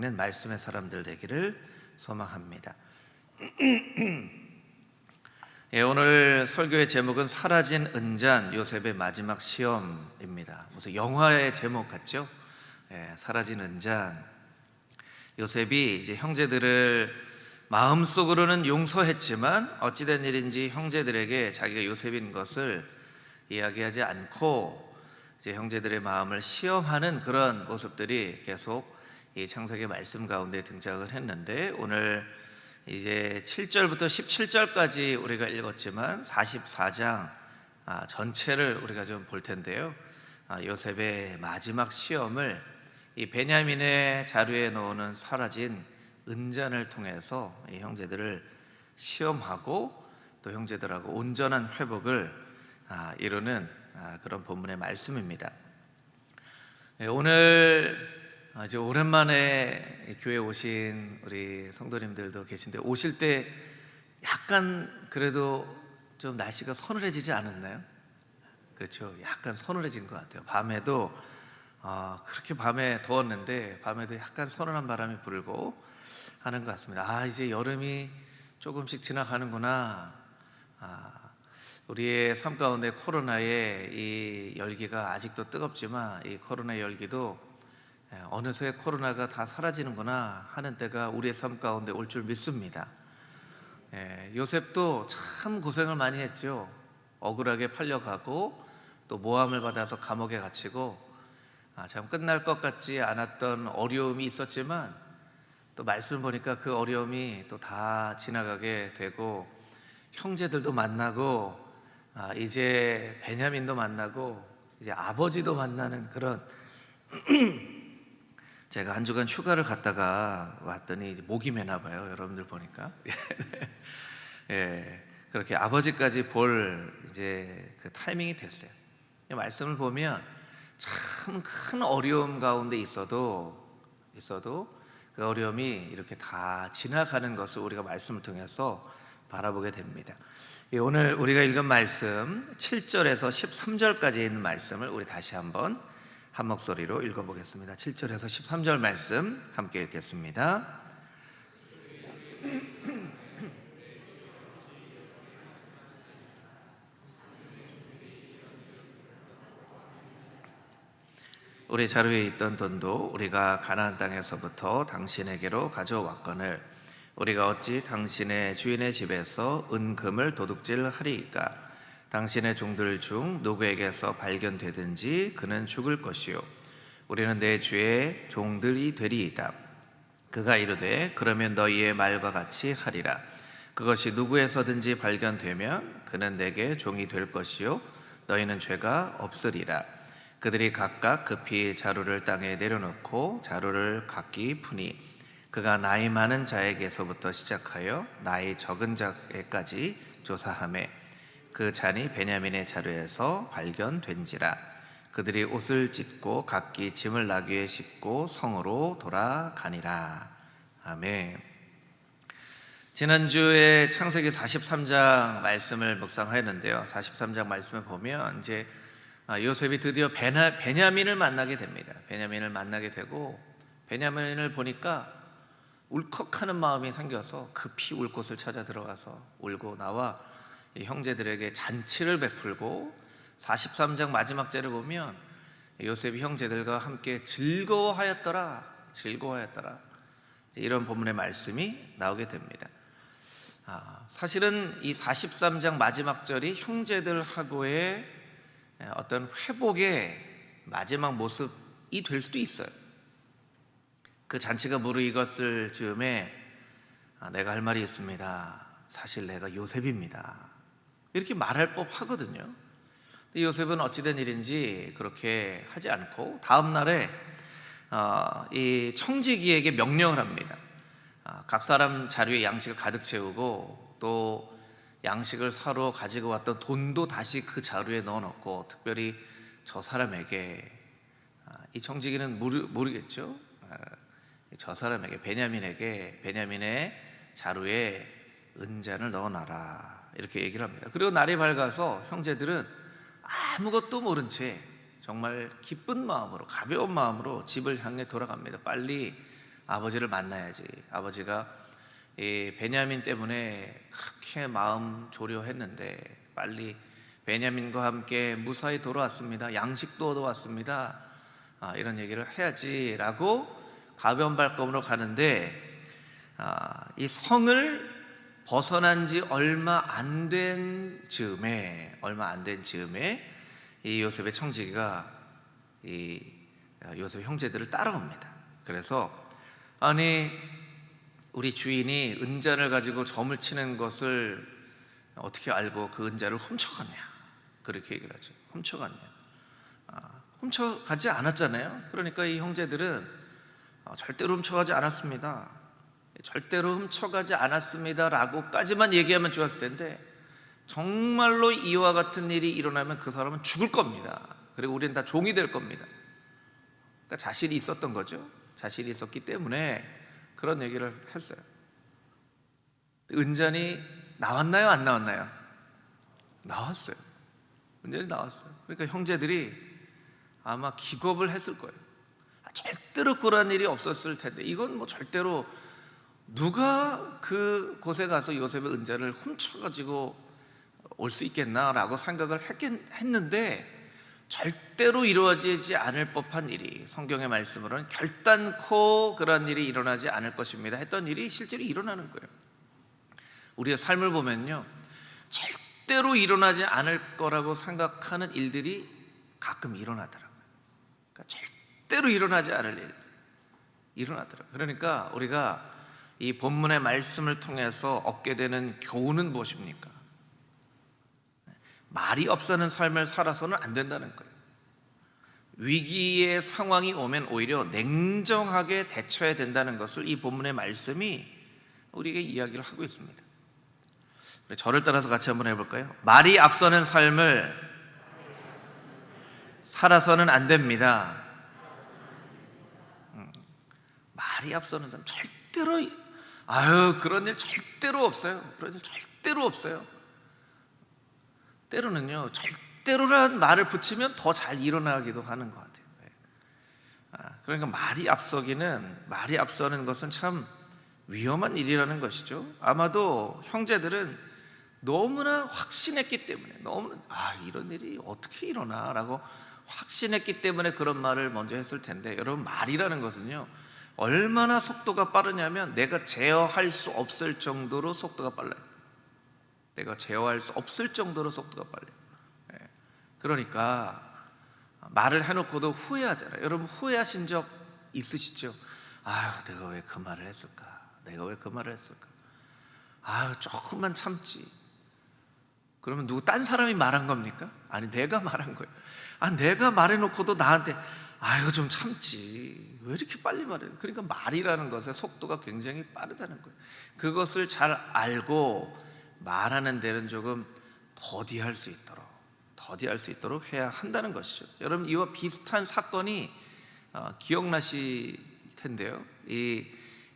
읽는 말씀의 사람들 되기를 소망합니다. 오늘 설교의 제목은 사라진 은잔, 요셉의 마지막 시험입니다. 무슨 영화의 제목 같죠? 사라진 은잔. 요셉이 이제 형제들을 마음속으로는 용서했지만 어찌된 일인지 형제들에게 자기가 요셉인 것을 이야기하지 않고 이제 형제들의 마음을 시험하는 그런 모습들이 계속 이 창세기 말씀 가운데 등장을 했는데, 오늘 이제 7절부터 17절까지 우리가 읽었지만 44장 전체를 우리가 좀 볼 텐데요. 요셉의 마지막 시험을 이 베냐민의 자루에 넣어놓은 사라진 은잔을 통해서 이 형제들을 시험하고 또 형제들하고 온전한 회복을 이루는 그런 본문의 말씀입니다. 오늘 이제 오랜만에 교회에 오신 우리 성도님들도 계신데, 오실 때 약간 그래도 좀 날씨가 서늘해지지 않았나요? 그렇죠. 약간 서늘해진 것 같아요. 밤에도 그렇게 밤에 더웠는데 밤에도 약간 서늘한 바람이 불고 하는 것 같습니다. 이제 여름이 조금씩 지나가는구나. 우리의 삶 가운데 코로나의 이 열기가 아직도 뜨겁지만 이 코로나의 열기도 어느새 코로나가 다 사라지는구나 하는 때가 우리의 삶 가운데 올 줄 믿습니다. 요셉도 참 고생을 많이 했죠. 억울하게 팔려가고 또 모함을 받아서 감옥에 갇히고 참 끝날 것 같지 않았던 어려움이 있었지만, 또 말씀을 보니까 그 어려움이 또 다 지나가게 되고 형제들도 만나고 이제 베냐민도 만나고 이제 아버지도 만나는 그런 제가 한 주간 휴가를 갔다가 왔더니 이제 목이 메나 봐요. 여러분들 보니까 그렇게 아버지까지 볼 이제 그 타이밍이 됐어요. 이 말씀을 보면 참 큰 어려움 가운데 있어도 그 어려움이 이렇게 다 지나가는 것을 우리가 말씀을 통해서 바라보게 됩니다. 오늘 우리가 읽은 말씀 7절에서 13절까지 있는 말씀을 우리 다시 한번 한 목소리로 읽어보겠습니다. 7절에서 13절 말씀 함께 읽겠습니다. 우리 자루에 있던 돈도 우리가 가나안 땅에서부터 당신에게로 가져왔거늘 우리가 어찌 당신의 주인의 집에서 은금을 도둑질하리이까? 당신의 종들 중 누구에게서 발견되든지 그는 죽을 것이요 우리는 내 주의 종들이 되리이다. 그가 이르되 그러면 너희의 말과 같이 하리라. 그것이 누구에서든지 발견되면 그는 내게 종이 될 것이요 너희는 죄가 없으리라. 그들이 각각 급히 자루를 땅에 내려놓고 자루를 각기 푸니 그가 나이 많은 자에게서부터 시작하여 나이 적은 자에까지 조사하매 그 잔이 베냐민의 자루에서 발견된지라. 그들이 옷을 찢고 각기 짐을 나귀에 싣고 성으로 돌아가니라. 아멘. 지난주에 창세기 43장 말씀을 묵상하였는데요, 43장 말씀을 보면 이제 요셉이 드디어 베냐민을 만나게 됩니다. 베냐민을 만나게 되고 베냐민을 보니까 울컥하는 마음이 생겨서 급히 울 곳을 찾아 들어가서 울고 나와 형제들에게 잔치를 베풀고, 43장 마지막 절을 보면 요셉이 형제들과 함께 즐거워하였더라 이런 본문의 말씀이 나오게 됩니다. 사실은 이 43장 마지막 절이 형제들하고의 어떤 회복의 마지막 모습이 될 수도 있어요. 그 잔치가 무르익었을 즈음에 내가 할 말이 있습니다. 사실 내가 요셉입니다. 이렇게 말할 법하거든요. 근데 요셉은 어찌된 일인지 그렇게 하지 않고 다음 날에 이 청지기에게 명령을 합니다. 각 사람 자루에 양식을 가득 채우고 또 양식을 사러 가지고 왔던 돈도 다시 그 자루에 넣어놓고, 특별히 저 사람에게, 이 청지기는 모르겠죠. 저 사람에게, 베냐민의 자루에 은잔을 넣어놔라 이렇게 얘기를 합니다. 그리고 날이 밝아서 형제들은 아무것도 모른 채 정말 기쁜 마음으로, 가벼운 마음으로 집을 향해 돌아갑니다. 빨리 아버지를 만나야지. 아버지가 이 베냐민 때문에 그렇게 마음 조려했는데 빨리 베냐민과 함께 무사히 돌아왔습니다. 양식도 얻어왔습니다. 이런 얘기를 해야지라고 가벼운 발걸음으로 가는데 이 성을 벗어난 지 얼마 안 된 즈음에 이 요셉의 청지기가 이 요셉 형제들을 따라옵니다. 그래서 아니 우리 주인이 은잔을 가지고 점을 치는 것을 어떻게 알고 그 은잔을 훔쳐갔냐, 그렇게 얘기를 하죠. 훔쳐갔냐, 훔쳐가지 않았잖아요. 그러니까 이 형제들은 절대로 훔쳐가지 않았습니다. 절대로 훔쳐가지 않았습니다 라고까지만 얘기하면 좋았을 텐데 정말로 이와 같은 일이 일어나면 그 사람은 죽을 겁니다. 그리고 우리는 다 종이 될 겁니다. 그러니까 자신이 있었던 거죠. 자신이 있었기 때문에 그런 얘기를 했어요. 은잔이 나왔나요? 안 나왔나요? 나왔어요. 은잔이 나왔어요. 그러니까 형제들이 아마 기겁을 했을 거예요. 절대로 그런 일이 없었을 텐데 이건 뭐 절대로 누가 그 곳에 가서 요셉의 은잔을 훔쳐가지고 올 수 있겠나라고 생각을 했는데 절대로 이루어지지 않을 법한 일이, 성경의 말씀으로는 결단코 그런 일이 일어나지 않을 것입니다 했던 일이 실제로 일어나는 거예요. 우리의 삶을 보면요, 절대로 일어나지 않을 거라고 생각하는 일들이 가끔 일어나더라고요. 그러니까 절대로 일어나지 않을 일 일어나더라고요. 그러니까 우리가 이 본문의 말씀을 통해서 얻게 되는 교훈은 무엇입니까? 말이 없어는 삶을 살아서는 안 된다는 거예요. 위기의 상황이 오면 오히려 냉정하게 대처해야 된다는 것을 이 본문의 말씀이 우리에게 이야기를 하고 있습니다. 저를 따라서 같이 한번 해볼까요? 말이 앞서는 삶을 살아서는 안 됩니다. 말이 앞서는 삶 절대로 그런 일 절대로 없어요. 그런 일 절대로 없어요. 때로는요, 절대로란 말을 붙이면 더 잘 일어나기도 하는 것 같아요. 그러니까 말이 앞서는 것은 참 위험한 일이라는 것이죠. 아마도 형제들은 너무나 확신했기 때문에, 이런 일이 어떻게 일어나라고 확신했기 때문에 그런 말을 먼저 했을 텐데, 여러분, 말이라는 것은요 얼마나 속도가 빠르냐면 내가 제어할 수 없을 정도로 속도가 빨라요. 내가 제어할 수 없을 정도로 속도가 빨라요. 그러니까 말을 해놓고도 후회하잖아요. 여러분 후회하신 적 있으시죠? 내가 왜 그 말을 했을까? 조금만 참지. 그러면 딴 사람이 말한 겁니까? 아니, 내가 말한 거예요. 내가 말해놓고도 나한테 좀 참지, 왜 이렇게 빨리 말해? 그러니까 말이라는 것의 속도가 굉장히 빠르다는 거예요. 그것을 잘 알고 말하는 데는 조금 더디할 수 있도록 해야 한다는 것이죠. 여러분, 이와 비슷한 사건이 기억나실 텐데요. 이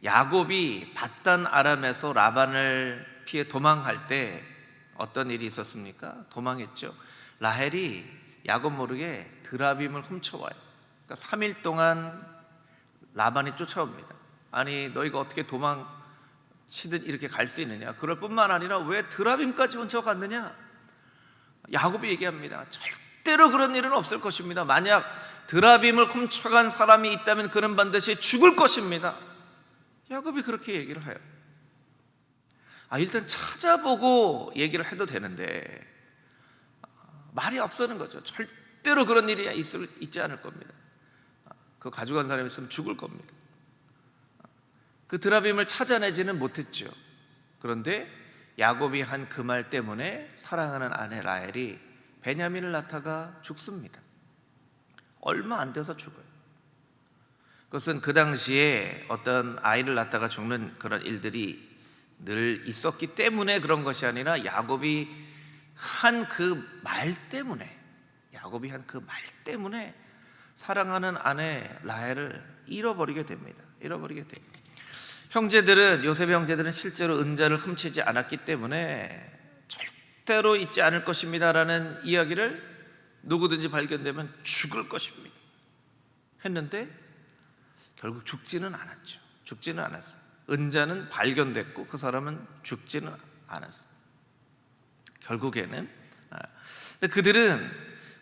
야곱이 밧단 아람에서 라반을 피해 도망할 때 어떤 일이 있었습니까? 도망했죠. 라헬이 야곱 모르게 드라빔을 훔쳐와요. 그러니까 3일 동안 라반이 쫓아옵니다. 아니, 너희가 어떻게 도망치듯 이렇게 갈 수 있느냐? 그럴 뿐만 아니라 왜 드라빔까지 훔쳐갔느냐? 야곱이 얘기합니다. 절대로 그런 일은 없을 것입니다. 만약 드라빔을 훔쳐간 사람이 있다면 그는 반드시 죽을 것입니다. 야곱이 그렇게 얘기를 해요. 일단 찾아보고 얘기를 해도 되는데 말이 앞서는 거죠. 절대로 그런 일이 있지 않을 겁니다. 그 가져간 사람이 있으면 죽을 겁니다. 그 드라빔을 찾아내지는 못했죠. 그런데 야곱이 한 그 말 때문에 사랑하는 아내 라헬이 베냐민을 낳다가 죽습니다. 얼마 안 돼서 죽어요. 그것은 그 당시에 어떤 아이를 낳다가 죽는 그런 일들이 늘 있었기 때문에 그런 것이 아니라 야곱이 한 그 말 때문에 사랑하는 아내 라헬을 잃어버리게 됩니다. 요셉의 형제들은 실제로 은자를 훔치지 않았기 때문에 절대로 잊지 않을 것입니다라는 이야기를 누구든지 발견되면 죽을 것입니다 했는데 결국 죽지는 않았죠. 죽지는 않았어요. 은자는 발견됐고 그 사람은 죽지는 않았어요. 결국에는 근데 그들은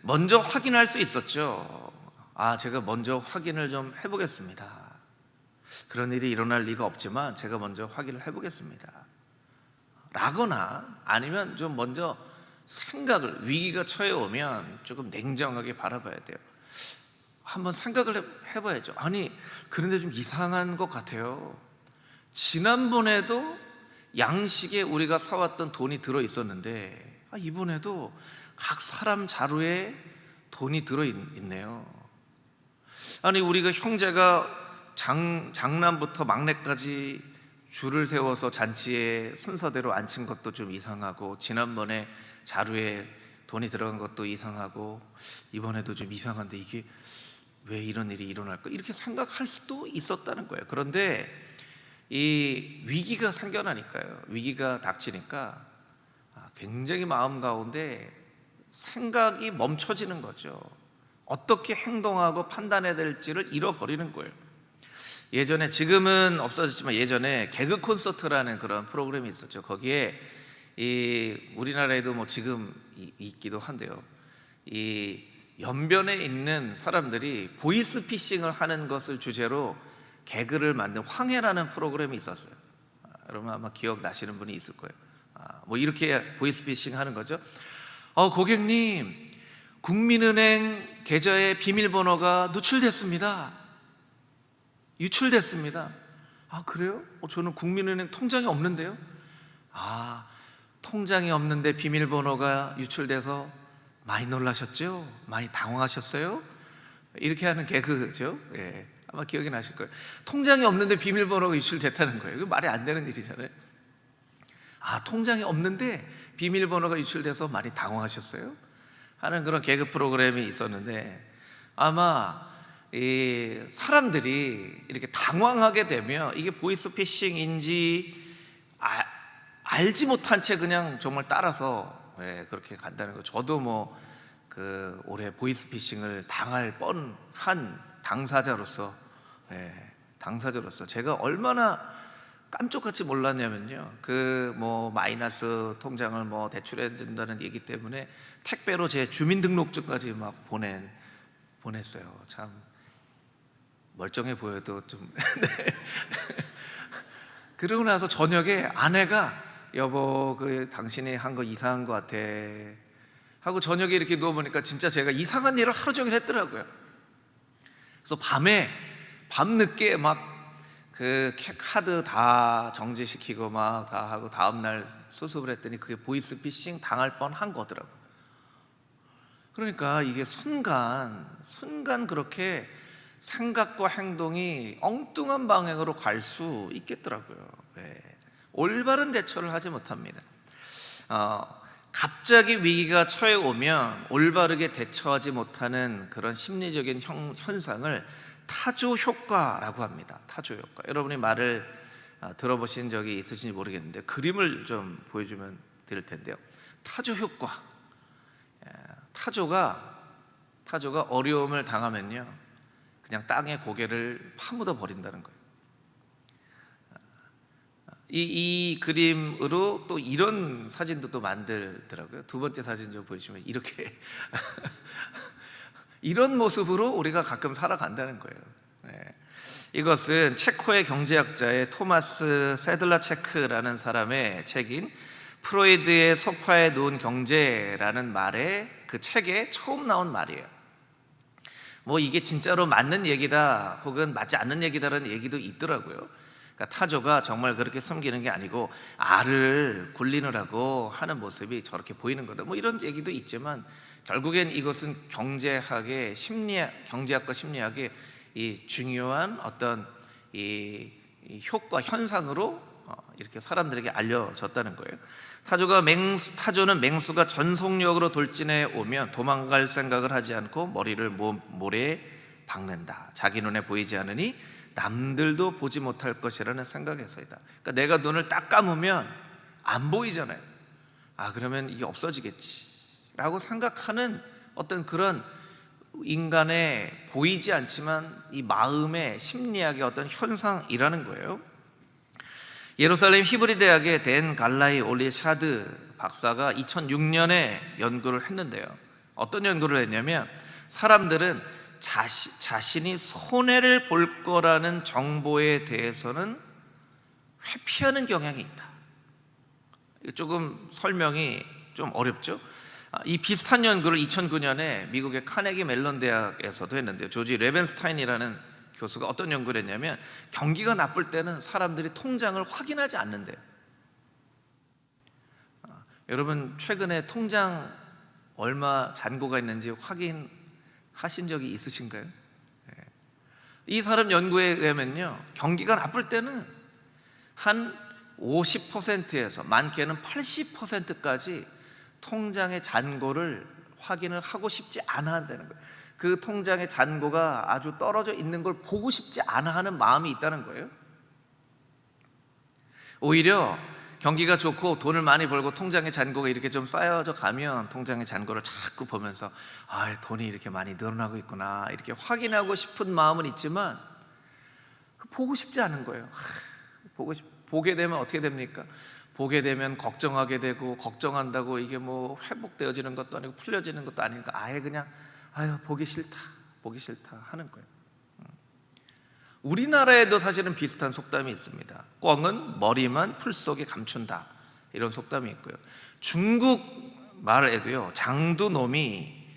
먼저 확인할 수 있었죠. 제가 먼저 확인을 좀 해보겠습니다. 그런 일이 일어날 리가 없지만 제가 먼저 확인을 해보겠습니다 라거나, 아니면 좀 먼저 생각을, 위기가 처해 오면 조금 냉정하게 바라봐야 돼요. 한번 생각을 해봐야죠. 그런데 좀 이상한 것 같아요. 지난번에도 양식에 우리가 사왔던 돈이 들어있었는데 이번에도 각 사람 자루에 돈이 들어있네요. 우리가 형제가 장남부터 막내까지 줄을 세워서 잔치에 순서대로 앉힌 것도 좀 이상하고, 지난번에 자루에 돈이 들어간 것도 이상하고, 이번에도 좀 이상한데 이게 왜 이런 일이 일어날까? 이렇게 생각할 수도 있었다는 거예요. 그런데 이 위기가 생겨나니까요, 위기가 닥치니까 굉장히 마음 가운데 생각이 멈춰지는 거죠. 어떻게 행동하고 판단해야 될지를 잃어버리는 거예요. 예전에, 지금은 없어졌지만 예전에 개그 콘서트라는 그런 프로그램이 있었죠. 거기에 우리나라에도 뭐 지금 있기도 한데요, 이 연변에 있는 사람들이 보이스피싱을 하는 것을 주제로 개그를 만든 황해라는 프로그램이 있었어요. 여러분 아마 기억나시는 분이 있을 거예요. 뭐 이렇게 보이스피싱 하는 거죠. 고객님, 국민은행 계좌의 비밀번호가 유출됐습니다. 그래요? 저는 국민은행 통장이 없는데요. 통장이 없는데 비밀번호가 유출돼서 많이 놀라셨죠? 많이 당황하셨어요? 이렇게 하는 개그죠. 예, 아마 기억이 나실 거예요. 통장이 없는데 비밀번호가 유출됐다는 거예요. 이거 말이 안 되는 일이잖아요. 통장이 없는데 비밀번호가 유출돼서 많이 당황하셨어요? 하는 그런 개그 프로그램이 있었는데, 아마 이 사람들이 이렇게 당황하게 되면 이게 보이스피싱인지 알지 못한 채 그냥 정말 따라서 그렇게 간다는 거예요. 저도 올해 보이스피싱을 당할 뻔한 당사자로서 제가 얼마나 깜짝같이 몰랐냐면요, 마이너스 통장을 대출해 준다는 얘기 때문에 택배로 제 주민등록증까지 막 보냈어요. 참 멀쩡해 보여도 좀 네. 그러고 나서 저녁에 아내가, 여보, 당신이 한 거 이상한 것 같아 하고, 저녁에 이렇게 누워보니까 진짜 제가 이상한 일을 하루 종일 했더라고요. 그래서 밤늦게 카드 다 정지시키고 다 하고 다음날 수습을 했더니 그게 보이스피싱 당할 뻔한 거더라고요. 그러니까 이게 순간 그렇게 생각과 행동이 엉뚱한 방향으로 갈 수 있겠더라고요. 올바른 대처를 하지 못합니다. 갑자기 위기가 처해 오면 올바르게 대처하지 못하는 그런 심리적인 현상을 타조 효과라고 합니다. 타조 효과. 여러분이 말을 들어보신 적이 있으신지 모르겠는데 그림을 좀 보여주면 될 텐데요. 타조 효과. 타조가 어려움을 당하면요, 그냥 땅에 고개를 파묻어 버린다는 거예요. 이 그림으로 또 이런 사진도 또 만들더라고요. 두 번째 사진 좀 보여주시면 이렇게 이런 모습으로 우리가 가끔 살아간다는 거예요. 이것은 체코의 경제학자의 토마스 세들라체크라는 사람의 책인 프로이드의 소파에 누운 경제라는 말에, 그 책에 처음 나온 말이에요. 이게 진짜로 맞는 얘기다 혹은 맞지 않는 얘기다라는 얘기도 있더라고요. 그러니까 타조가 정말 그렇게 숨기는 게 아니고 알을 굴리느라고 하는 모습이 저렇게 보이는 거다, 이런 얘기도 있지만, 결국엔 이것은 경제학과 심리학의 이 중요한 어떤 이 효과 현상으로 이렇게 사람들에게 알려졌다는 거예요. 타조는 맹수가 전속력으로 돌진해 오면 도망갈 생각을 하지 않고 머리를 모래에 박는다. 자기 눈에 보이지 않으니 남들도 보지 못할 것이라는 생각에서이다. 그러니까 내가 눈을 딱 감으면 안 보이잖아요. 그러면 이게 없어지겠지 라고 생각하는 어떤 그런 인간의 보이지 않지만 이 마음의 심리학의 어떤 현상이라는 거예요. 예루살렘 히브리 대학의 댄 갈라이 올리샤드 박사가 2006년에 연구를 했는데요. 어떤 연구를 했냐면 사람들은 자신이 손해를 볼 거라는 정보에 대해서는 회피하는 경향이 있다. 조금 설명이 좀 어렵죠? 이 비슷한 연구를 2009년에 미국의 카네기 멜론 대학에서도 했는데요. 조지 레벤스타인이라는 교수가 어떤 연구를 했냐면 경기가 나쁠 때는 사람들이 통장을 확인하지 않는데요. 여러분 최근에 통장 얼마 잔고가 있는지 확인하신 적이 있으신가요? 이 사람 연구에 의하면요, 경기가 나쁠 때는 한 50%에서 많게는 80%까지 통장의 잔고를 확인을 하고 싶지 않아 한다는 거예요. 그 통장의 잔고가 아주 떨어져 있는 걸 보고 싶지 않아 하는 마음이 있다는 거예요. 오히려 경기가 좋고 돈을 많이 벌고 통장의 잔고가 이렇게 좀 쌓여져 가면 통장의 잔고를 자꾸 보면서 돈이 이렇게 많이 늘어나고 있구나 이렇게 확인하고 싶은 마음은 있지만 보고 싶지 않은 거예요. 보게 되면 어떻게 됩니까? 보게 되면 걱정하게 되고, 걱정한다고 이게 뭐 회복되어지는 것도 아니고 풀려지는 것도 아니니까 아예 그냥 보기 싫다 하는 거예요. 우리나라에도 사실은 비슷한 속담이 있습니다. 꿩은 머리만 풀 속에 감춘다, 이런 속담이 있고요. 중국 말에도요, 장두놈이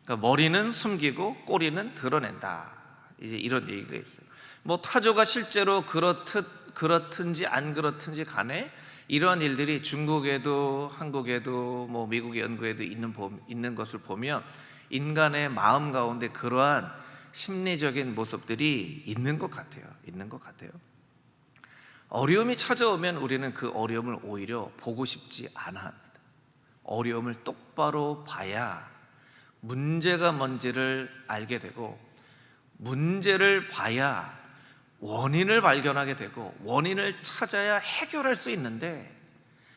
그러니까 머리는 숨기고 꼬리는 드러낸다, 이제 이런 얘기가 있어요. 뭐 타조가 실제로 그렇든지 안 그렇든지 간에 이러한 일들이 중국에도 한국에도 뭐 미국의 연구에도 있는 것을 보면 인간의 마음 가운데 그러한 심리적인 모습들이 있는 것 같아요. 어려움이 찾아오면 우리는 그 어려움을 오히려 보고 싶지 않아 합니다. 어려움을 똑바로 봐야 문제가 뭔지를 알게 되고, 문제를 봐야 원인을 발견하게 되고, 원인을 찾아야 해결할 수 있는데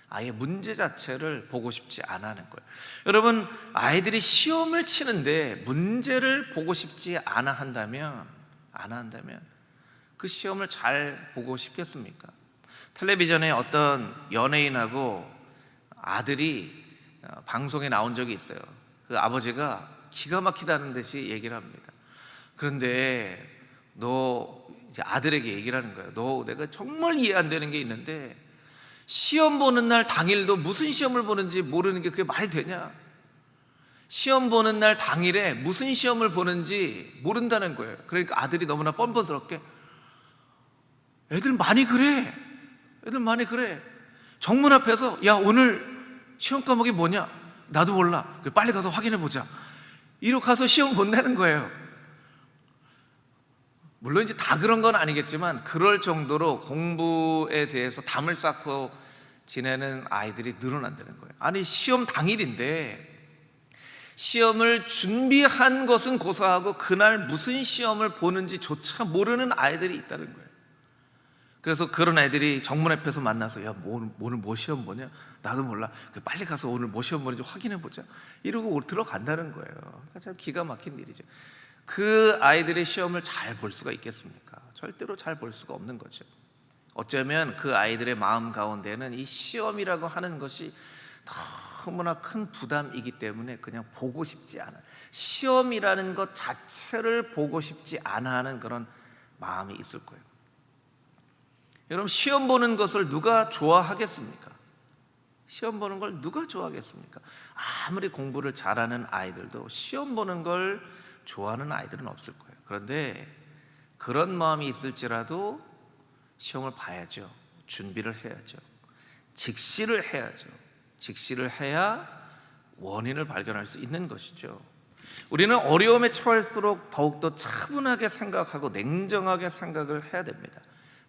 아예 문제 자체를 보고 싶지 않아 하는 거예요. 여러분, 아이들이 시험을 치는데 문제를 보고 싶지 않아 한다면 그 시험을 잘 보고 싶겠습니까? 텔레비전에 어떤 연예인하고 아들이 방송에 나온 적이 있어요. 그 아버지가 기가 막히다는 듯이 얘기를 합니다. 그런데 이제 아들에게 얘기를 하는 거예요. 내가 정말 이해 안 되는 게 있는데 시험 보는 날 당일도 무슨 시험을 보는지 모르는 게 그게 말이 되냐? 시험 보는 날 당일에 무슨 시험을 보는지 모른다는 거예요. 그러니까 아들이 너무나 뻔뻔스럽게 애들 많이 그래. 정문 앞에서 오늘 시험 과목이 뭐냐? 나도 몰라. 빨리 가서 확인해 보자. 이러고 가서 시험 본다는 거예요. 물론 이제 다 그런 건 아니겠지만 그럴 정도로 공부에 대해서 담을 쌓고 지내는 아이들이 늘어난다는 거예요. 아니, 시험 당일인데 시험을 준비한 것은 고사하고 그날 무슨 시험을 보는지조차 모르는 아이들이 있다는 거예요. 그래서 그런 아이들이 정문 앞에서 만나서 오늘 뭐 시험 보냐? 나도 몰라. 빨리 가서 오늘 뭐 시험 보는지 확인해 보자. 이러고 들어간다는 거예요. 참 기가 막힌 일이죠. 그 아이들의 시험을 잘 볼 수가 있겠습니까? 절대로 잘 볼 수가 없는 거죠. 어쩌면 그 아이들의 마음 가운데는 이 시험이라고 하는 것이 너무나 큰 부담이기 때문에 그냥 보고 싶지 않아, 시험이라는 것 자체를 보고 싶지 않아 하는 그런 마음이 있을 거예요. 여러분, 시험 보는 것을 누가 좋아하겠습니까? 시험 보는 걸 누가 좋아하겠습니까? 아무리 공부를 잘하는 아이들도 시험 보는 걸 좋아하는 아이들은 없을 거예요. 그런데 그런 마음이 있을지라도 시험을 봐야죠. 준비를 해야죠. 직시를 해야 원인을 발견할 수 있는 것이죠. 우리는 어려움에 처할수록 더욱더 차분하게 생각하고 냉정하게 생각을 해야 됩니다.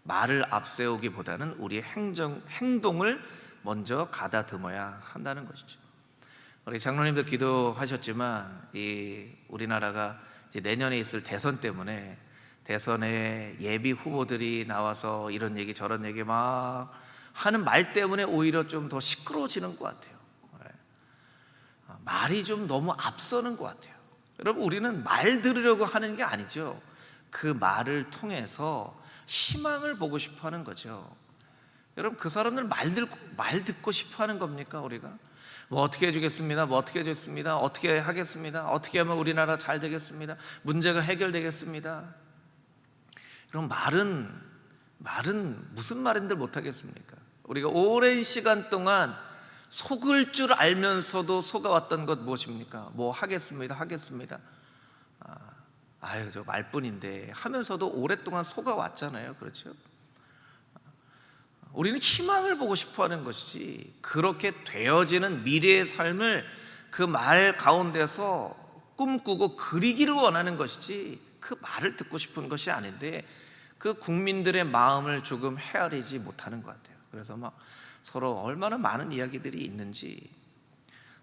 말을 앞세우기보다는 우리의 행동을 먼저 가다듬어야 한다는 것이죠. 우리 장로님도 기도하셨지만 우리나라가 이제 내년에 있을 대선 때문에 대선에 예비 후보들이 나와서 이런 얘기 저런 얘기 막 하는 말 때문에 오히려 좀 더 시끄러워지는 것 같아요. 말이 좀 너무 앞서는 것 같아요. 여러분, 우리는 말 들으려고 하는 게 아니죠. 그 말을 통해서 희망을 보고 싶어 하는 거죠. 여러분, 그 사람들 말 듣고 싶어 하는 겁니까? 우리가 뭐 어떻게 해주겠습니다, 뭐 어떻게 해줬습니다, 어떻게 하겠습니다, 어떻게 하면 우리나라 잘 되겠습니다, 문제가 해결되겠습니다. 그럼 말은 무슨 말인들 못하겠습니까? 우리가 오랜 시간 동안 속을 줄 알면서도 속아왔던 것 무엇입니까? 뭐 하겠습니다, 아유 저 말뿐인데 하면서도 오랫동안 속아왔잖아요. 그렇죠? 우리는 희망을 보고 싶어하는 것이지, 그렇게 되어지는 미래의 삶을 그 말 가운데서 꿈꾸고 그리기를 원하는 것이지, 그 말을 듣고 싶은 것이 아닌데, 그 국민들의 마음을 조금 헤아리지 못하는 것 같아요. 그래서 막 서로 얼마나 많은 이야기들이 있는지,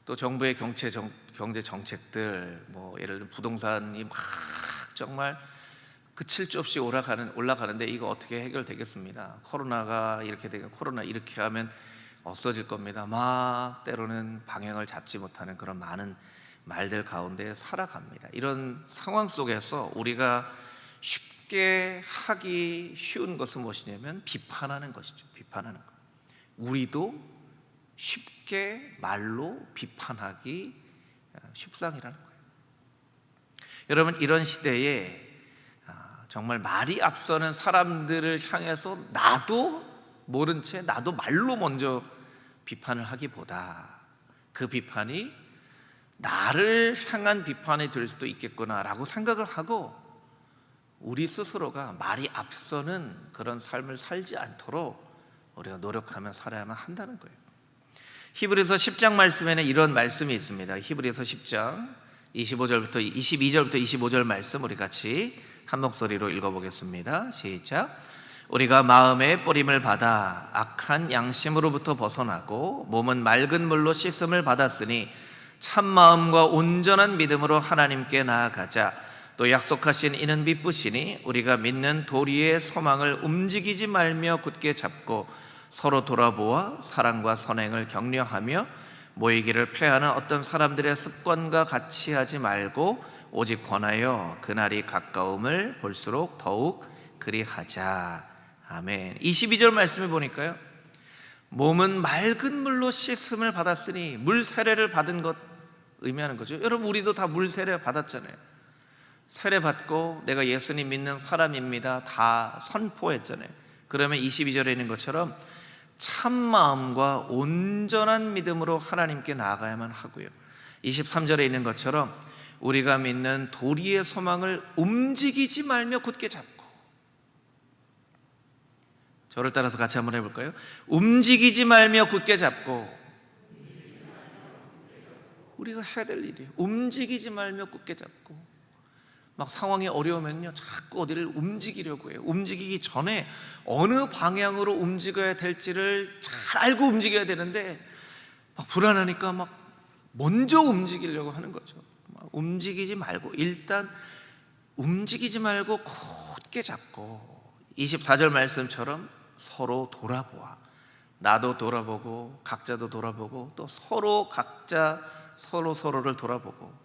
또 정부의 경제 정책들, 뭐 예를 들면 부동산이 막 정말 그칠 수 없이 올라가는데 이거 어떻게 해결되겠습니다. 코로나가 이렇게 되면 코로나 이렇게 하면 없어질 겁니다. 막 때로는 방향을 잡지 못하는 그런 많은 말들 가운데 살아갑니다. 이런 상황 속에서 우리가 쉽게 하기 쉬운 것은 무엇이냐면 비판하는 것이죠. 비판하는 것. 우리도 쉽게 말로 비판하기 십상이라는 거예요. 여러분, 이런 시대에 정말 말이 앞서는 사람들을 향해서 나도 모른 채 나도 말로 먼저 비판을 하기보다 그 비판이 나를 향한 비판이 될 수도 있겠구나라고 생각을 하고, 우리 스스로가 말이 앞서는 그런 삶을 살지 않도록 우리가 노력하며 살아야만 한다는 거예요. 히브리서 10장 말씀에는 이런 말씀이 있습니다. 히브리서 10장 22절부터 25절 말씀 우리 같이 한 목소리로 읽어보겠습니다. 시작. 우리가 마음의 뿌림을 받아 악한 양심으로부터 벗어나고 몸은 맑은 물로 씻음을 받았으니 참마음과 온전한 믿음으로 하나님께 나아가자. 또 약속하신 이는 미쁘시니 우리가 믿는 도리의 소망을 움직이지 말며 굳게 잡고 서로 돌아보아 사랑과 선행을 격려하며 모이기를 패하는 어떤 사람들의 습관과 같이 하지 말고 오직 권하여 그날이 가까움을 볼수록 더욱 그리하자. 아멘. 22절 말씀을 보니까요, 몸은 맑은 물로 씻음을 받았으니, 물 세례를 받은 것 의미하는 거죠. 여러분, 우리도 다 물 세례 받았잖아요. 세례 받고 내가 예수님 믿는 사람입니다 다 선포했잖아요. 그러면 22절에 있는 것처럼 참마음과 온전한 믿음으로 하나님께 나아가야만 하고요, 23절에 있는 것처럼 우리가 믿는 도리의 소망을 움직이지 말며 굳게 잡고. 저를 따라서 같이 한번 해볼까요? 움직이지 말며 굳게 잡고. 우리가 해야 될 일이에요. 움직이지 말며 굳게 잡고. 막 상황이 어려우면요, 자꾸 어디를 움직이려고 해요. 움직이기 전에 어느 방향으로 움직여야 될지를 잘 알고 움직여야 되는데, 막 불안하니까 막 먼저 움직이려고 하는 거죠. 움직이지 말고, 일단 움직이지 말고 굳게 잡고. 24절 말씀처럼 서로 돌아보아. 나도 돌아보고 각자도 돌아보고 또 서로 각자 서로를 돌아보고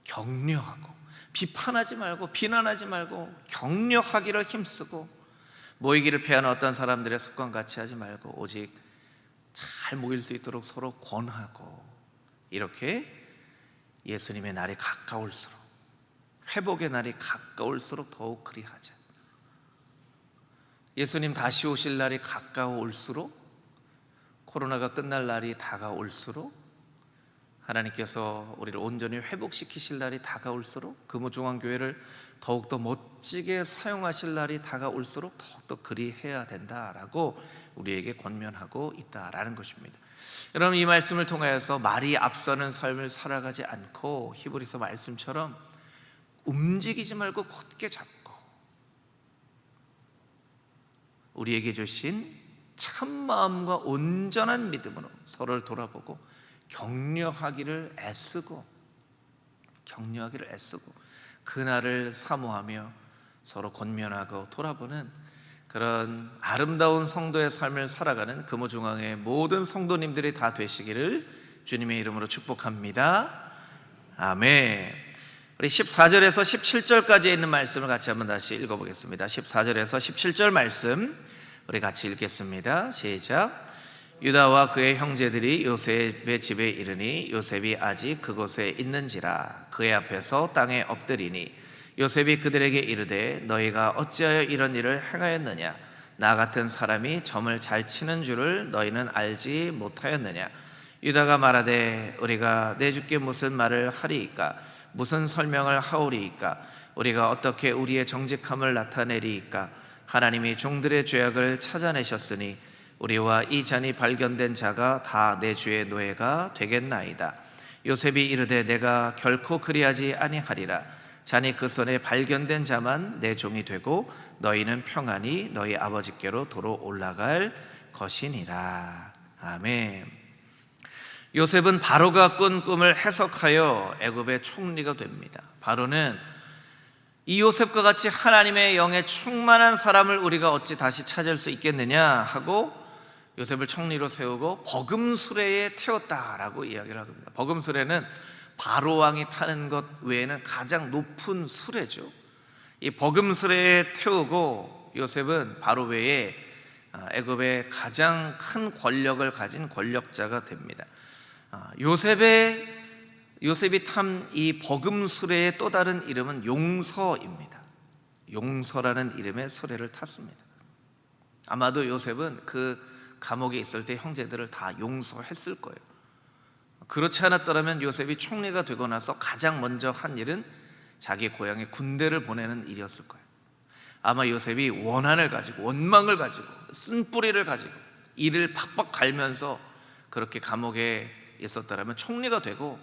격려하고, 비판하지 말고 비난하지 말고 격려하기를 힘쓰고, 모이기를 패하는 어떤 사람들의 습관 같이 하지 말고 오직 잘 모일 수 있도록 서로 권하고, 이렇게 예수님의 날이 가까울수록, 회복의 날이 가까울수록 더욱 그리하자. 예수님 다시 오실 날이 가까울수록, 코로나가 끝날 날이 다가올수록, 하나님께서 우리를 온전히 회복시키실 날이 다가올수록, 금호중앙교회를 더욱더 멋지게 사용하실 날이 다가올수록 더욱더 그리해야 된다라고 우리에게 권면하고 있다라는 것입니다. 여러분, 이 말씀을 통하여서 말이 앞서는 삶을 살아가지 않고 히브리서 말씀처럼 움직이지 말고 굳게 잡고, 우리에게 주신 참마음과 온전한 믿음으로 서로를 돌아보고 격려하기를 애쓰고 그날을 사모하며 서로 권면하고 돌아보는 그런 아름다운 성도의 삶을 살아가는 금호중앙의 모든 성도님들이 다 되시기를 주님의 이름으로 축복합니다. 아멘. 우리 14절에서 17절까지 있는 말씀을 같이 한번 다시 읽어보겠습니다. 14절에서 17절 말씀 우리 같이 읽겠습니다. 시작. 유다와 그의 형제들이 요셉의 집에 이르니 요셉이 아직 그곳에 있는지라 그의 앞에서 땅에 엎드리니 요셉이 그들에게 이르되 너희가 어찌하여 이런 일을 행하였느냐? 나 같은 사람이 점을 잘 치는 줄을 너희는 알지 못하였느냐? 유다가 말하되 우리가 내 주께 무슨 말을 하리이까? 무슨 설명을 하오리이까? 우리가 어떻게 우리의 정직함을 나타내리이까? 하나님이 종들의 죄악을 찾아내셨으니 우리와 이 잔이 발견된 자가 다 내 주의 노예가 되겠나이다. 요셉이 이르되 내가 결코 그리하지 아니하리라. 잔이 그 손에 발견된 자만 내 종이 되고 너희는 평안히 너희 아버지께로 도로 올라갈 것이니라. 아멘. 요셉은 바로가 꾼 꿈을 해석하여 애굽의 총리가 됩니다. 바로는 이 요셉과 같이 하나님의 영에 충만한 사람을 우리가 어찌 다시 찾을 수 있겠느냐 하고 요셉을 총리로 세우고 버금수레에 태웠다라고 이야기를 합니다. 버금수레는 바로 왕이 타는 것 외에는 가장 높은 수레죠. 이 버금수레에 태우고 요셉은 바로 외에 애굽의 가장 큰 권력을 가진 권력자가 됩니다. 요셉이 탄 이 버금수레의 또 다른 이름은 용서입니다. 용서라는 이름의 수레를 탔습니다. 아마도 요셉은 그 감옥에 있을 때 형제들을 다 용서했을 거예요. 그렇지 않았더라면 요셉이 총리가 되고 나서 가장 먼저 한 일은 자기 고향에 군대를 보내는 일이었을 거예요. 아마 요셉이 원한을 가지고 원망을 가지고 쓴뿌리를 가지고 이를 팍팍 갈면서 그렇게 감옥에 있었더라면 총리가 되고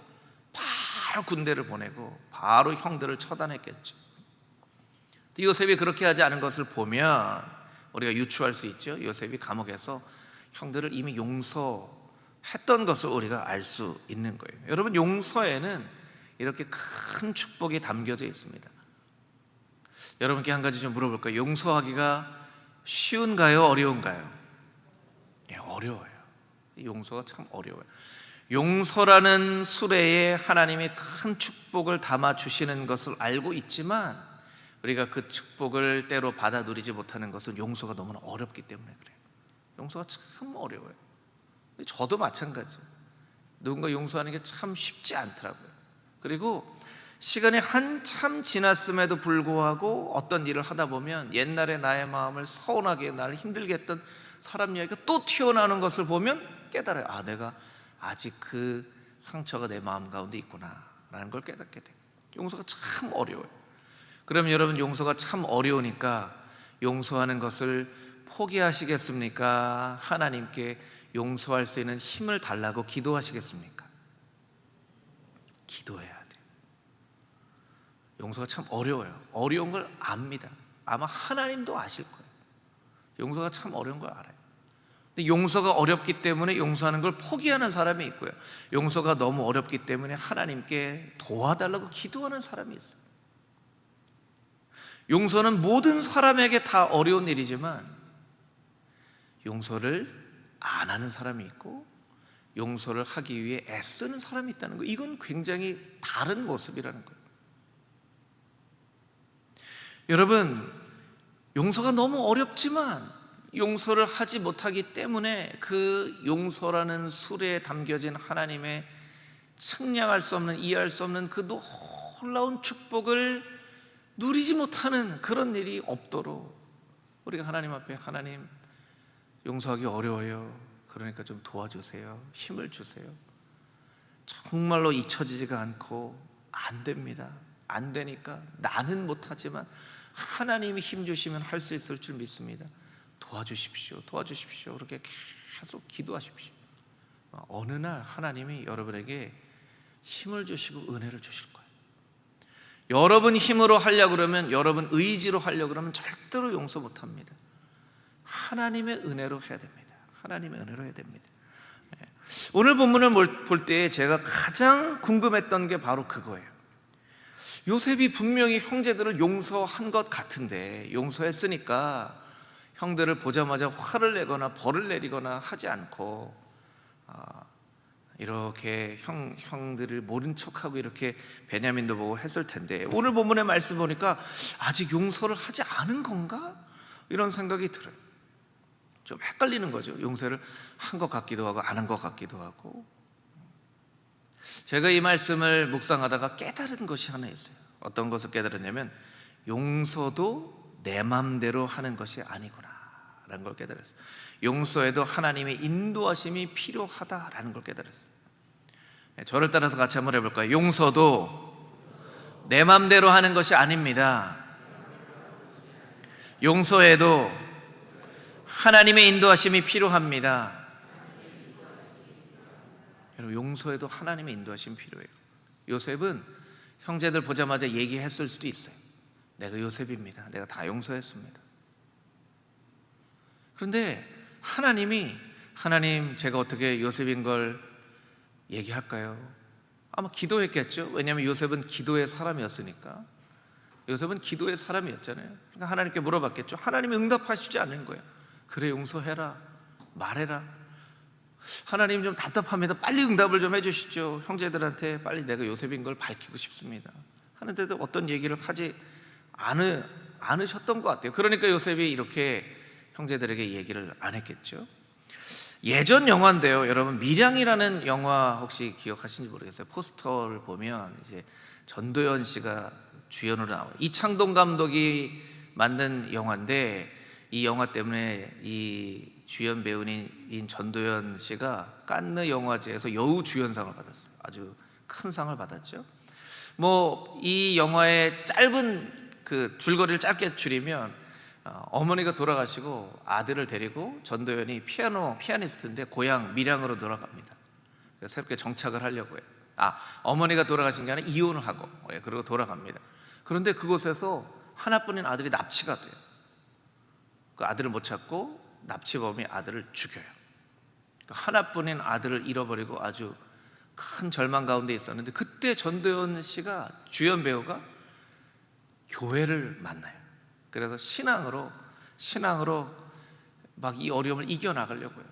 바로 군대를 보내고 바로 형들을 처단했겠죠. 요셉이 그렇게 하지 않은 것을 보면 우리가 유추할 수 있죠. 요셉이 감옥에서 형들을 이미 용서했던 것을 우리가 알 수 있는 거예요. 여러분, 용서에는 이렇게 큰 축복이 담겨져 있습니다. 여러분께 한 가지 좀 물어볼까요? 용서하기가 쉬운가요? 어려운가요? 네, 어려워요. 용서가 참 어려워요. 용서라는 수레에 하나님이 큰 축복을 담아 주시는 것을 알고 있지만 우리가 그 축복을 때로 받아 누리지 못하는 것은 용서가 너무나 어렵기 때문에 그래요. 용서가 참 어려워요. 저도 마찬가지예요. 누군가 용서하는 게 참 쉽지 않더라고요. 그리고 시간이 한참 지났음에도 불구하고 어떤 일을 하다 보면 옛날에 나의 마음을 서운하게 나를 힘들게 했던 사람 이야기가 또 튀어나오는 것을 보면 깨달아요. 아, 내가 아직 그 상처가 내 마음 가운데 있구나 라는 걸 깨닫게 돼요. 용서가 참 어려워요. 그럼 여러분, 용서가 참 어려우니까 용서하는 것을 포기하시겠습니까? 하나님께 용서할 수 있는 힘을 달라고 기도하시겠습니까? 기도해야 돼요. 용서가 참 어려워요. 어려운 걸 압니다. 아마 하나님도 아실 거예요. 용서가 참 어려운 걸 알아요. 근데 용서가 어렵기 때문에 용서하는 걸 포기하는 사람이 있고요, 용서가 너무 어렵기 때문에 하나님께 도와달라고 기도하는 사람이 있어요. 용서는 모든 사람에게 다 어려운 일이지만 용서를 안 하는 사람이 있고 용서를 하기 위해 애쓰는 사람이 있다는 거, 이건 굉장히 다른 모습이라는 거예요. 여러분, 용서가 너무 어렵지만 용서를 하지 못하기 때문에 그 용서라는 수레에 담겨진 하나님의 측량할 수 없는, 이해할 수 없는 그 놀라운 축복을 누리지 못하는 그런 일이 없도록 우리가 하나님 앞에, 하나님, 용서하기 어려워요. 그러니까 좀 도와주세요. 힘을 주세요. 정말로 잊혀지지가 않고 안 됩니다. 안 되니까 나는 못하지만 하나님이 힘 주시면 할 수 있을 줄 믿습니다. 도와주십시오. 도와주십시오. 그렇게 계속 기도하십시오. 어느 날 하나님이 여러분에게 힘을 주시고 은혜를 주실 거예요. 여러분 힘으로 하려고 그러면, 여러분 의지로 하려고 그러면 절대로 용서 못합니다. 하나님의 은혜로 해야 됩니다. 하나님의 은혜로 해야 됩니다. 오늘 본문을 볼 때 제가 가장 궁금했던 게 바로 그거예요. 요셉이 분명히 형제들을 용서한 것 같은데, 용서했으니까 형들을 보자마자 화를 내거나 벌을 내리거나 하지 않고 이렇게 형들을 모른 척하고 이렇게 베냐민도 보고 했을 텐데, 오늘 본문의 말씀 보니까 아직 용서를 하지 않은 건가? 이런 생각이 들어요. 좀 헷갈리는 거죠. 용서를 한 것 같기도 하고 안 한 것 같기도 하고. 제가 이 말씀을 묵상하다가 깨달은 것이 하나 있어요. 어떤 것을 깨달았냐면, 용서도 내 맘대로 하는 것이 아니구나 라는 걸 깨달았어요. 용서에도 하나님의 인도하심이 필요하다라는 걸 깨달았어요. 저를 따라서 같이 한번 해볼까요? 용서도 내 맘대로 하는 것이 아닙니다. 용서에도 하나님의 인도하심이 필요합니다. 여러분, 용서에도 하나님의 인도하심이 필요해요. 요셉은 형제들 보자마자 얘기했을 수도 있어요. 내가 요셉입니다. 내가 다 용서했습니다. 그런데 하나님 제가 어떻게 요셉인 걸 얘기할까요? 아마 기도했겠죠. 왜냐하면 요셉은 기도의 사람이었으니까. 요셉은 기도의 사람이었잖아요. 그러니까 하나님께 물어봤겠죠. 하나님이 응답하시지 않는 거예요. 그래, 용서해라, 말해라. 하나님 좀 답답합니다. 빨리 응답을 좀 해주시죠. 형제들한테 빨리 내가 요셉인 걸 밝히고 싶습니다 하는데도 어떤 얘기를 하지 않으셨던 것 같아요. 그러니까 요셉이 이렇게 형제들에게 얘기를 안 했겠죠. 예전 영화인데요, 여러분, 밀양이라는 영화 혹시 기억하시는지 모르겠어요. 포스터를 보면 이제 전도연 씨가 주연으로 나와요. 이창동 감독이 만든 영화인데, 이 영화 때문에 이 주연 배우인 전도연 씨가 칸느 영화제에서 여우 주연상을 받았어요. 아주 큰 상을 받았죠. 이 영화의 짧은 그 줄거리를 짧게 줄이면, 어머니가 돌아가시고 아들을 데리고 전도연이 피아니스트인데 고향 밀양으로 돌아갑니다. 그래서 새롭게 정착을 하려고 해요. 어머니가 돌아가신 게 아니라 이혼을 하고, 그리고 돌아갑니다. 그런데 그곳에서 하나뿐인 아들이 납치가 돼요. 그 아들을 못 찾고 납치범이 아들을 죽여요. 그러니까 하나뿐인 아들을 잃어버리고 아주 큰 절망 가운데 있었는데, 그때 전도연 씨가, 주연 배우가 교회를 만나요. 그래서 신앙으로 막 이 어려움을 이겨나가려고 해요.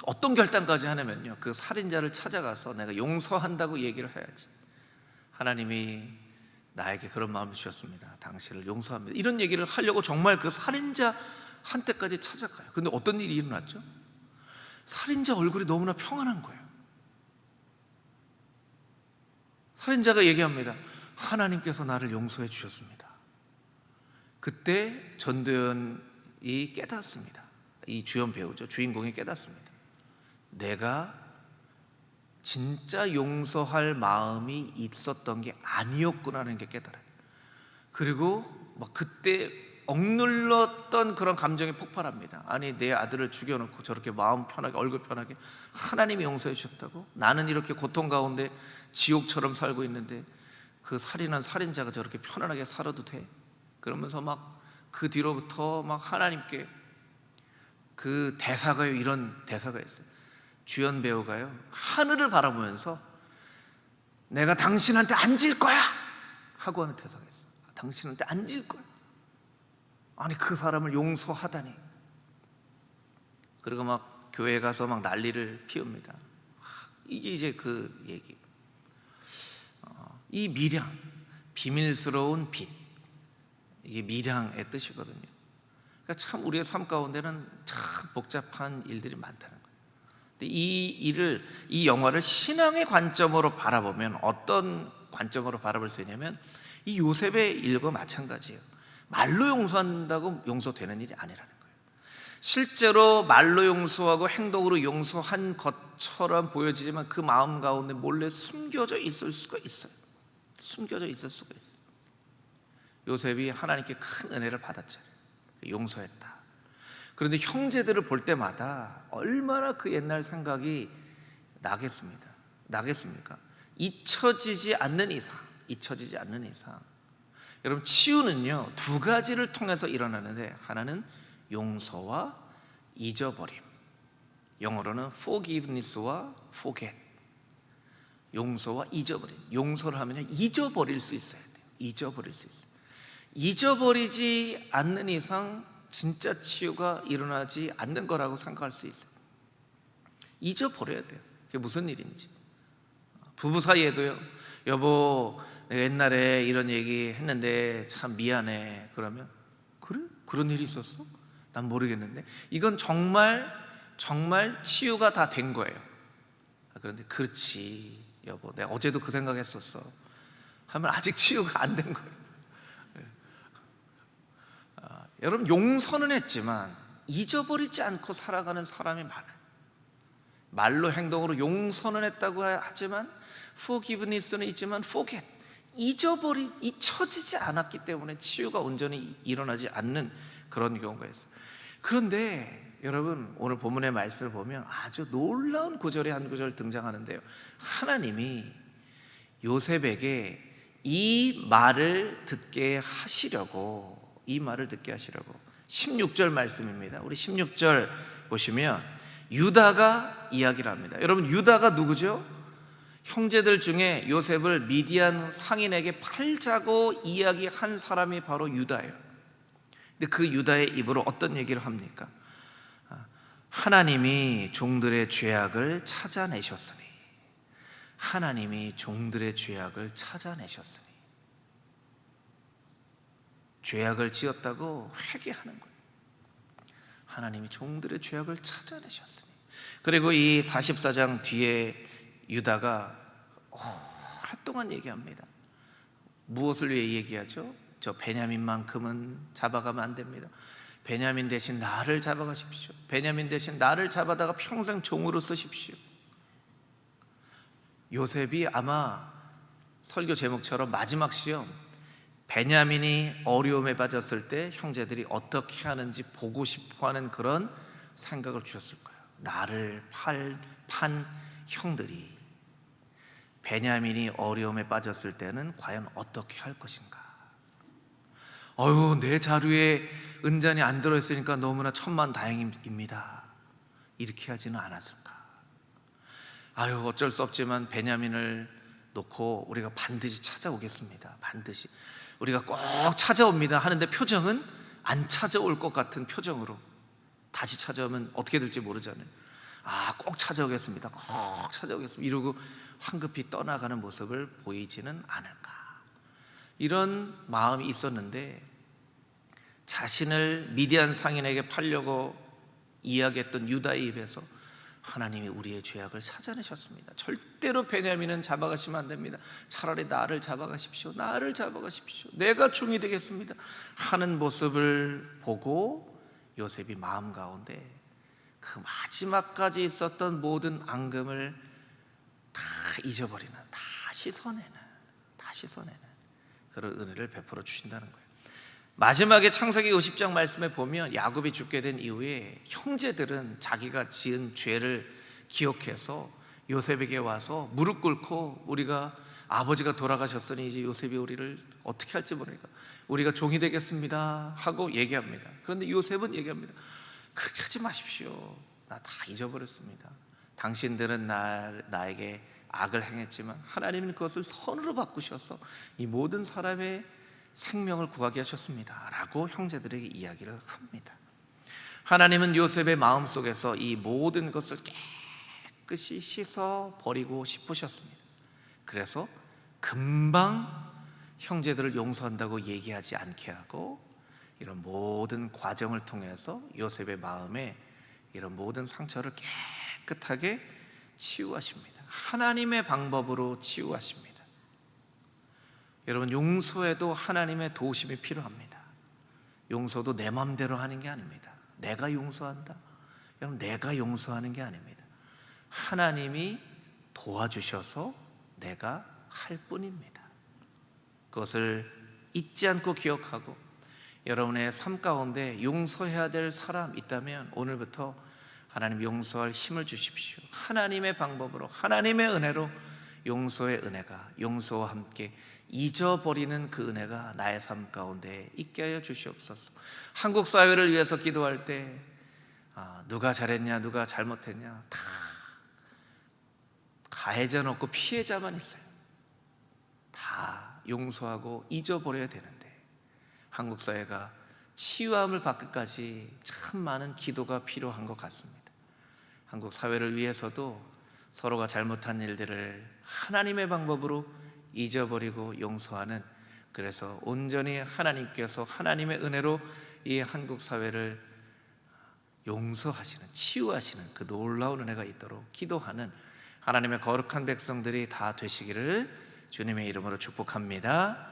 어떤 결단까지 하냐면요, 그 살인자를 찾아가서 내가 용서한다고 얘기를 해야지. 하나님이 나에게 그런 마음을 주셨습니다. 당신을 용서합니다. 이런 얘기를 하려고 정말 그 살인자 한테까지 찾아가요. 근데 어떤 일이 일어났죠? 살인자 얼굴이 너무나 평안한 거예요. 살인자가 얘기합니다. 하나님께서 나를 용서해 주셨습니다. 그때 전도연이 깨닫습니다. 이 주연 배우죠, 주인공이 깨닫습니다. 내가 진짜 용서할 마음이 있었던 게 아니었구나라는 게 깨달아요. 그리고 막 그때 억눌렀던 그런 감정이 폭발합니다. 아니, 내 아들을 죽여놓고 저렇게 마음 편하게, 얼굴 편하게 하나님이 용서해 주셨다고? 나는 이렇게 고통 가운데 지옥처럼 살고 있는데 그 살인한 살인자가 저렇게 편안하게 살아도 돼? 그러면서 막 그 뒤로부터 막 하나님께, 그 대사가요, 이런 대사가 있어요. 주연 배우가요, 하늘을 바라보면서 내가 당신한테 안 질 거야 하고 하는 대사가 있어요. 당신한테 안 질 거야. 아니, 그 사람을 용서하다니. 그리고 막 교회 가서 막 난리를 피웁니다. 이게 이제 그 얘기. 이 미량, 비밀스러운 빛, 이게 미량의 뜻이거든요. 그러니까 참 우리의 삶 가운데는 참 복잡한 일들이 많다는 거예요. 근데 이 영화를 신앙의 관점으로 바라보면 어떤 관점으로 바라볼 수 있냐면, 이 요셉의 일과 마찬가지예요. 말로 용서한다고 용서되는 일이 아니라는 거예요. 실제로 말로 용서하고 행동으로 용서한 것처럼 보여지지만 그 마음 가운데 몰래 숨겨져 있을 수가 있어요. 숨겨져 있을 수가 있어요. 요셉이 하나님께 큰 은혜를 받았잖아요. 용서했다. 그런데 형제들을 볼 때마다 얼마나 그 옛날 생각이 나겠습니까? 잊혀지지 않는 이상, 여러분, 치유는요 두 가지를 통해서 일어나는데, 하나는 용서와 잊어버림, 영어로는 forgiveness와 forget. 용서와 잊어버림. 용서를 하면요 잊어버릴 수 있어야 돼요. 잊어버리지 않는 이상 진짜 치유가 일어나지 않는 거라고 생각할 수 있어요. 잊어버려야 돼요. 그게 무슨 일인지. 부부 사이에도요. 여보, 내가 옛날에 이런 얘기 했는데 참 미안해. 그러면 그래? 그런 일이 있었어? 난 모르겠는데. 이건 정말 치유가 다 된 거예요. 그런데 그렇지 여보, 내가 어제도 그 생각했었어 하면 아직 치유가 안 된 거예요. 여러분, 용서는 했지만 잊어버리지 않고 살아가는 사람이 많아요. 말로 행동으로 용서는 했다고 하지만 forgiveness는 있지만 잊혀지지 않았기 때문에 치유가 온전히 일어나지 않는 그런 경우가 있어요. 그런데 여러분, 오늘 본문의 말씀을 보면 아주 놀라운 구절이 한 구절 등장하는데요. 하나님이 요셉에게 이 말을 듣게 하시려고 16절 말씀입니다. 우리 16절 보시면 유다가 이야기를 합니다. 여러분, 유다가 누구죠? 형제들 중에 요셉을 미디안 상인에게 팔자고 이야기한 사람이 바로 유다예요. 근데 그 유다의 입으로 어떤 얘기를 합니까? 하나님이 종들의 죄악을 찾아내셨으니, 하나님이 종들의 죄악을 찾아내셨으니, 죄악을 지었다고 회개하는 거예요. 하나님이 종들의 죄악을 찾아내셨으니. 그리고 이 44장 뒤에 유다가 오랫동안 얘기합니다. 무엇을 위해 얘기하죠? 저 베냐민만큼은 잡아가면 안 됩니다. 베냐민 대신 나를 잡아가십시오. 베냐민 대신 나를 잡아다가 평생 종으로 쓰십시오. 요셉이 아마 설교 제목처럼 마지막 시험, 베냐민이 어려움에 빠졌을 때 형제들이 어떻게 하는지 보고 싶어하는 그런 생각을 주셨을 거예요. 나를 판 형들이 베냐민이 어려움에 빠졌을 때는 과연 어떻게 할 것인가. 내 자루에 은잔이 안 들어있으니까 너무나 천만다행입니다. 이렇게 하지는 않았을까. 어쩔 수 없지만 베냐민을 놓고 우리가 반드시 찾아오겠습니다. 반드시 우리가 꼭 찾아옵니다 하는데 표정은 안 찾아올 것 같은 표정으로 다시 찾아오면 어떻게 될지 모르잖아요. 꼭 찾아오겠습니다. 꼭 찾아오겠습니다. 이러고 황급히 떠나가는 모습을 보이지는 않을까. 이런 마음이 있었는데 자신을 미디안 상인에게 팔려고 이야기했던 유다의 입에서 하나님이 우리의 죄악을 찾아내셨습니다. 절대로 베냐민은 잡아가시면 안 됩니다. 차라리 나를 잡아가십시오. 나를 잡아가십시오. 내가 종이 되겠습니다 하는 모습을 보고 요셉이 마음 가운데 그 마지막까지 있었던 모든 앙금을 다 잊어버리는, 다시 써내는 그런 은혜를 베풀어 주신다는 거예요. 마지막에 창세기 50장 말씀에 보면 야곱이 죽게 된 이후에 형제들은 자기가 지은 죄를 기억해서 요셉에게 와서 무릎 꿇고 우리가 아버지가 돌아가셨으니 이제 요셉이 우리를 어떻게 할지 모르니까 우리가 종이 되겠습니다 하고 얘기합니다. 그런데 요셉은 얘기합니다. 그렇게 하지 마십시오. 나 다 잊어버렸습니다. 당신들은 나에게 악을 행했지만 하나님은 그것을 선으로 바꾸셔서 이 모든 사람의 생명을 구하게 하셨습니다 라고 형제들에게 이야기를 합니다. 하나님은 요셉의 마음속에서 이 모든 것을 깨끗이 씻어 버리고 싶으셨습니다. 그래서 금방 형제들을 용서한다고 얘기하지 않게 하고 이런 모든 과정을 통해서 요셉의 마음에 이런 모든 상처를 깨끗하게 치유하십니다. 하나님의 방법으로 치유하십니다. 여러분, 용서에도 하나님의 도우심이 필요합니다. 용서도 내 마음대로 하는 게 아닙니다. 내가 용서한다. 여러분, 내가 용서하는 게 아닙니다. 하나님이 도와주셔서 내가 할 뿐입니다. 그것을 잊지 않고 기억하고 여러분의 삶 가운데 용서해야 될 사람 있다면 오늘부터 하나님 용서할 힘을 주십시오. 하나님의 방법으로, 하나님의 은혜로 용서의 은혜가, 용서와 함께 잊어버리는 그 은혜가 나의 삶 가운데 있게 하여 주시옵소서. 한국 사회를 위해서 기도할 때 누가 잘했냐 누가 잘못했냐 다 가해자는 없고 피해자만 있어요. 다 용서하고 잊어버려야 되는데 한국 사회가 치유함을 받기까지 참 많은 기도가 필요한 것 같습니다. 한국 사회를 위해서도 서로가 잘못한 일들을 하나님의 방법으로 잊어버리고 용서하는, 그래서 온전히 하나님께서 하나님의 은혜로 이 한국 사회를 용서하시는, 치유하시는 그 놀라운 은혜가 있도록 기도하는 하나님의 거룩한 백성들이 다 되시기를 주님의 이름으로 축복합니다.